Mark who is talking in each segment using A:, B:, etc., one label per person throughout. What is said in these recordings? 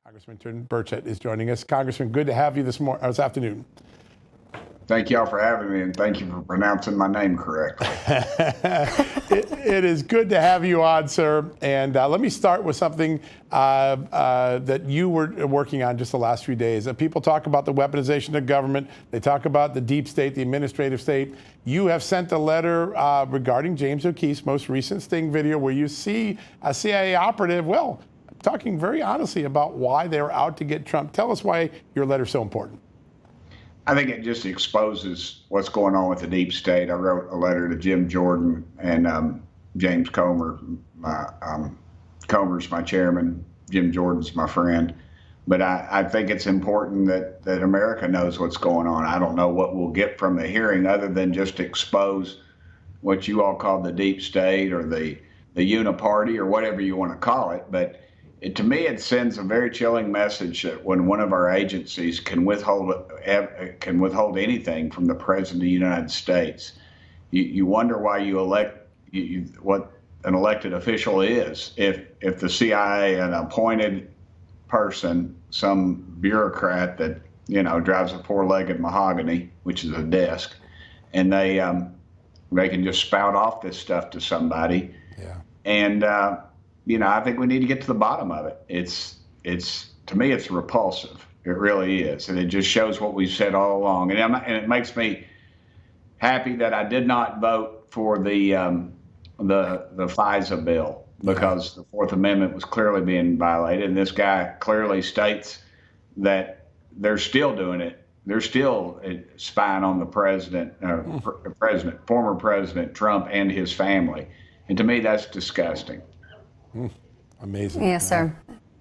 A: Congressman Tim Burchett is joining us. Congressman, good to have you this afternoon.
B: Thank y'all for having me, and thank you for pronouncing my name correctly.
A: It is good to have you on, sir. And let me start with something that you were working on just the last few days. People talk about the weaponization of government. They talk about the deep state, the administrative state. You have sent a letter regarding James O'Keefe's most recent Sting video where you see a CIA operative, well, talking very honestly about why they were out to get Trump. Tell us why your letter's so important.
B: I think it just exposes what's going on with the deep state. I wrote a letter to Jim Jordan and James Comer. Comer's my chairman. Jim Jordan's my friend. But I think it's important that America knows what's going on. I don't know what we'll get from the hearing other than just expose what you all call the deep state or the uniparty or whatever you want to call it. But to me, it sends a very chilling message that when one of our agencies can withhold anything from the President of the United States, you wonder why you elect what an elected official is. If the CIA, an appointed person, some bureaucrat that drives a four-legged mahogany, which is a desk, and they can just spout off this stuff to somebody, and I think we need to get to the bottom of it. It's to me, it's repulsive. It really is, and it just shows what we've said all along. And it makes me happy that I did not vote for the FISA bill because the Fourth Amendment was clearly being violated, and this guy clearly states that they're still doing it. They're still spying on the former President Trump and his family, and to me, that's disgusting.
A: Amazing.
C: Yes, sir.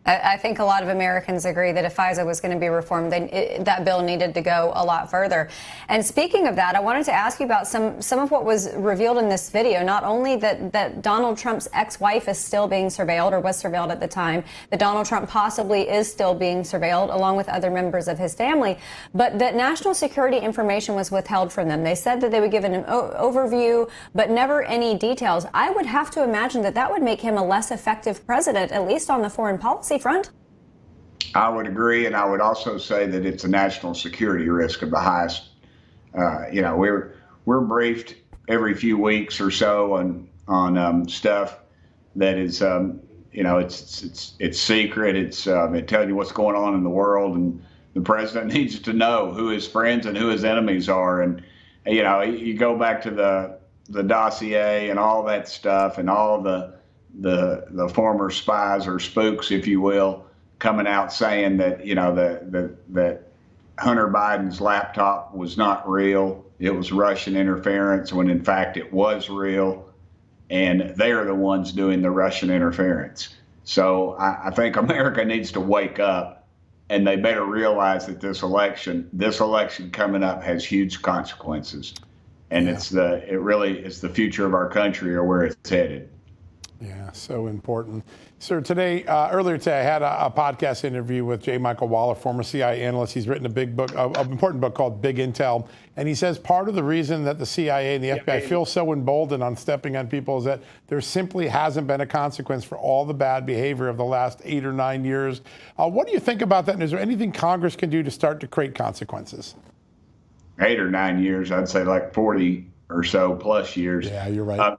C: I think a lot of Americans agree that if FISA was going to be reformed, then that bill needed to go a lot further. And speaking of that, I wanted to ask you about some of what was revealed in this video. Not only that Donald Trump's ex-wife is still being surveilled or was surveilled at the time, that Donald Trump possibly is still being surveilled along with other members of his family, but that national security information was withheld from them. They said that they would give an overview, but never any details. I would have to imagine that would make him a less effective president, at least on the foreign policy front.
B: I would agree, and I would also say that it's a national security risk of the highest. We're briefed every few weeks or so on stuff that is, it's secret. It tells you what's going on in the world, and the president needs to know who his friends and who his enemies are. And you go back to the dossier and all that stuff, and all the former spies or spooks, if you will, coming out saying that that Hunter Biden's laptop was not real. It was Russian interference, when in fact it was real, and they're the ones doing the Russian interference. So I think America needs to wake up, and they better realize that this election coming up has huge consequences, and it really is the future of our country or where it's headed.
A: Yeah, so important. Sir, earlier today, I had a podcast interview with J. Michael Waller, former CIA analyst. He's written a big book, an important book called Big Intel. And he says part of the reason that the CIA and the FBI feel so emboldened on stepping on people is that there simply hasn't been a consequence for all the bad behavior of the last 8 or 9 years. What do you think about that? And is there anything Congress can do to start to create consequences?
B: 8 or 9 years, I'd say like 40 or so plus years.
A: Yeah, you're right.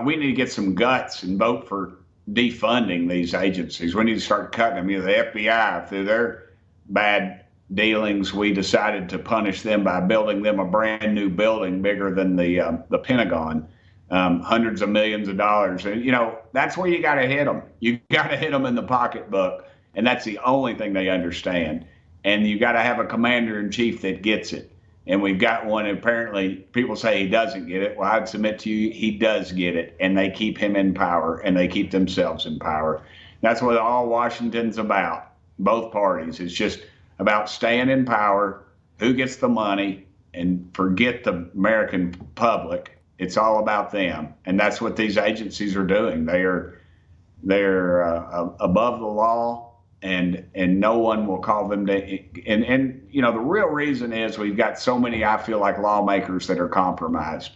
B: We need to get some guts and vote for defunding these agencies. We need to start cutting them. The FBI, through their bad dealings, we decided to punish them by building them a brand new building bigger than the Pentagon, hundreds of millions of dollars. And, that's where you got to hit them. You got to hit them in the pocketbook, and that's the only thing they understand. And you got to have a commander in chief that gets it. And we've got one, and apparently people say he doesn't get it. Well, I'd submit to you, he does get it, and they keep him in power, and they keep themselves in power. That's what all Washington's about, both parties. It's just about staying in power, who gets the money, and forget the American public. It's all about them, and that's what these agencies are doing. They're above the law. And no one will call them to, and the real reason is we've got so many, I feel like, lawmakers that are compromised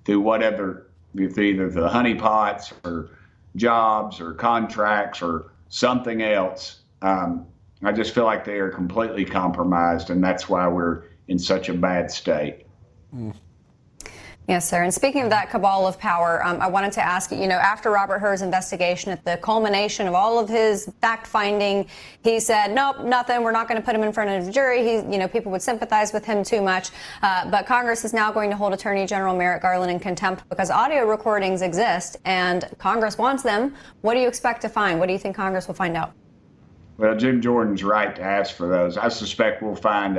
B: through either the honeypots or jobs or contracts or something else. I just feel like they are completely compromised, and that's why we're in such a bad state.
C: Yes, sir. And speaking of that cabal of power, I wanted to ask you, after Robert Hur's investigation, at the culmination of all of his fact-finding, he said, nope, nothing. We're not going to put him in front of a jury. People would sympathize with him too much. But Congress is now going to hold Attorney General Merrick Garland in contempt because audio recordings exist and Congress wants them. What do you expect to find? What do you think Congress will find out?
B: Well, Jim Jordan's right to ask for those. I suspect we'll find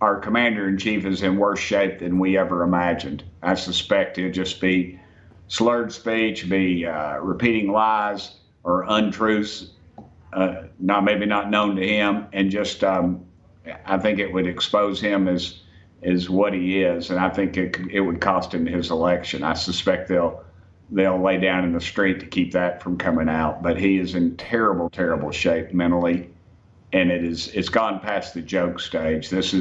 B: our commander-in-chief is in worse shape than we ever imagined. I suspect he'll just be slurred speech, be repeating lies or untruths, maybe not known to him, and just I think it would expose him as what he is, and I think it would cost him his election. I suspect they'll lay down in the street to keep that from coming out. But he is in terrible, terrible shape mentally, and it's gone past the joke stage. This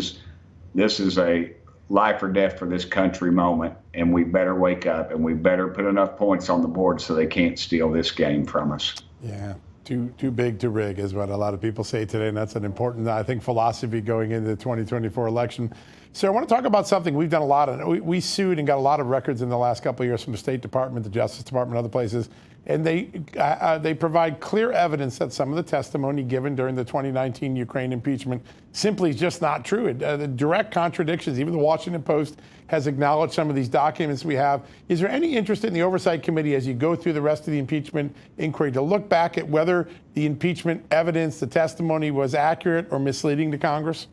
B: is a life or death for this country moment, and we better wake up and we better put enough points on the board so they can't steal this game from us.
A: Yeah, too big to rig is what a lot of people say today, and that's an important, I think, philosophy going into the 2024 election. So I want to talk about something we've done a lot of. We sued and got a lot of records in the last couple of years from the State Department, the Justice Department, other places, and they provide clear evidence that some of the testimony given during the 2019 Ukraine impeachment simply is just not true. The direct contradictions. Even the Washington Post has acknowledged some of these documents we have. Is there any interest in the Oversight Committee as you go through the rest of the impeachment inquiry to look back at whether the impeachment evidence, the testimony was accurate or misleading to Congress?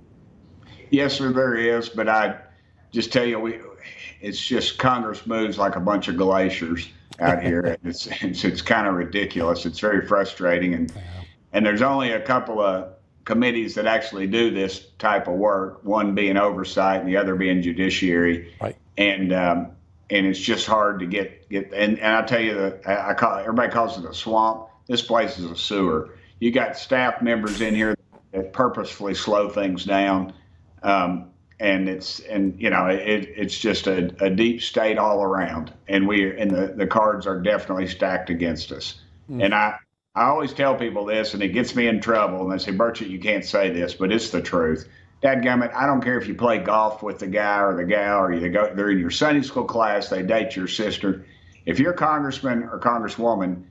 B: Yes, sir, there is, but I just tell you, it's just Congress moves like a bunch of glaciers out here. It's kind of ridiculous. It's very frustrating, and there's only a couple of committees that actually do this type of work. One being Oversight, and the other being Judiciary. Right. And it's just hard to get. And I tell you that everybody calls it a swamp. This place is a sewer. You got staff members in here that purposefully slow things down. And it's just a deep state all around, and the cards are definitely stacked against us. And I always tell people this, and it gets me in trouble, and they say, Burchett, you can't say this, but it's the truth. Dadgummit, I don't care if you play golf with the guy or the gal, or they're in your Sunday school class, they date your sister. If your congressman or congresswoman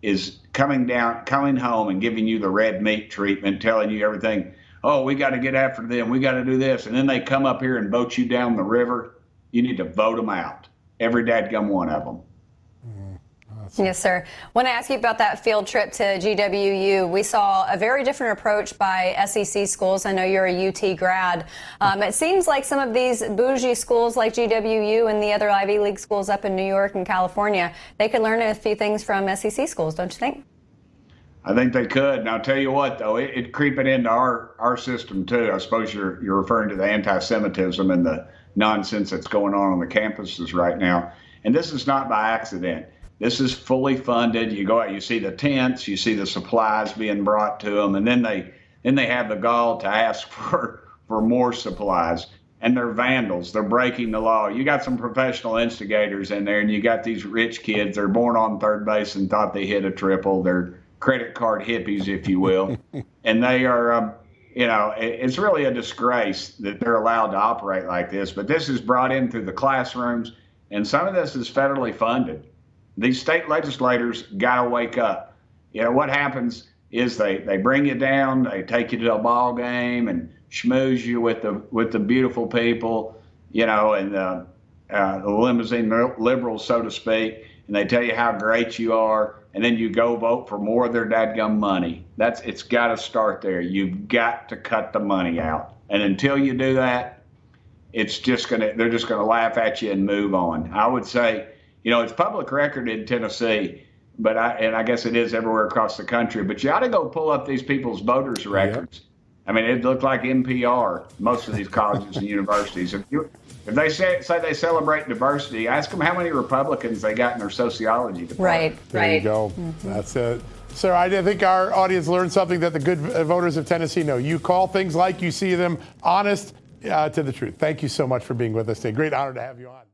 B: is coming home and giving you the red meat treatment, telling you everything, oh, we got to get after them, we got to do this, and then they come up here and vote you down the river, you need to vote them out. Every dadgum one of them.
C: Yes, sir. I want to ask you about that field trip to GWU. We saw a very different approach by SEC schools. I know you're a UT grad. It seems like some of these bougie schools like GWU and the other Ivy League schools up in New York and California, they could learn a few things from SEC schools, don't you think?
B: I think they could. And I'll tell you what, though, it creeping into our system, too. I suppose you're referring to the anti-Semitism and the nonsense that's going on the campuses right now. And this is not by accident. This is fully funded. You go out, you see the tents, you see the supplies being brought to them, and then they have the gall to ask for more supplies. And they're vandals. They're breaking the law. You got some professional instigators in there, and you got these rich kids. They're born on third base and thought they hit a triple. They're credit card hippies, if you will. And they are, it's really a disgrace that they're allowed to operate like this. But this is brought in through the classrooms, and some of this is federally funded. These state legislators got to wake up. What happens is they bring you down, they take you to a ball game and schmooze you with the beautiful people, and the limousine liberals, so to speak, and they tell you how great you are, and then you go vote for more of their dadgum money. It's got to start there. You've got to cut the money out, and until you do that, they're just gonna laugh at you and move on. I would say, it's public record in Tennessee, but I guess it is everywhere across the country. But you ought to go pull up these people's voters' records. Yep. I mean, it looked like NPR, most of these colleges and universities. If they say they celebrate diversity, ask them how many Republicans they got in their sociology department.
C: Right.
A: There you go. Mm-hmm. That's it. Sir, I think our audience learned something that the good voters of Tennessee know. You call things like you see them, honest to the truth. Thank you so much for being with us today. Great honor to have you on.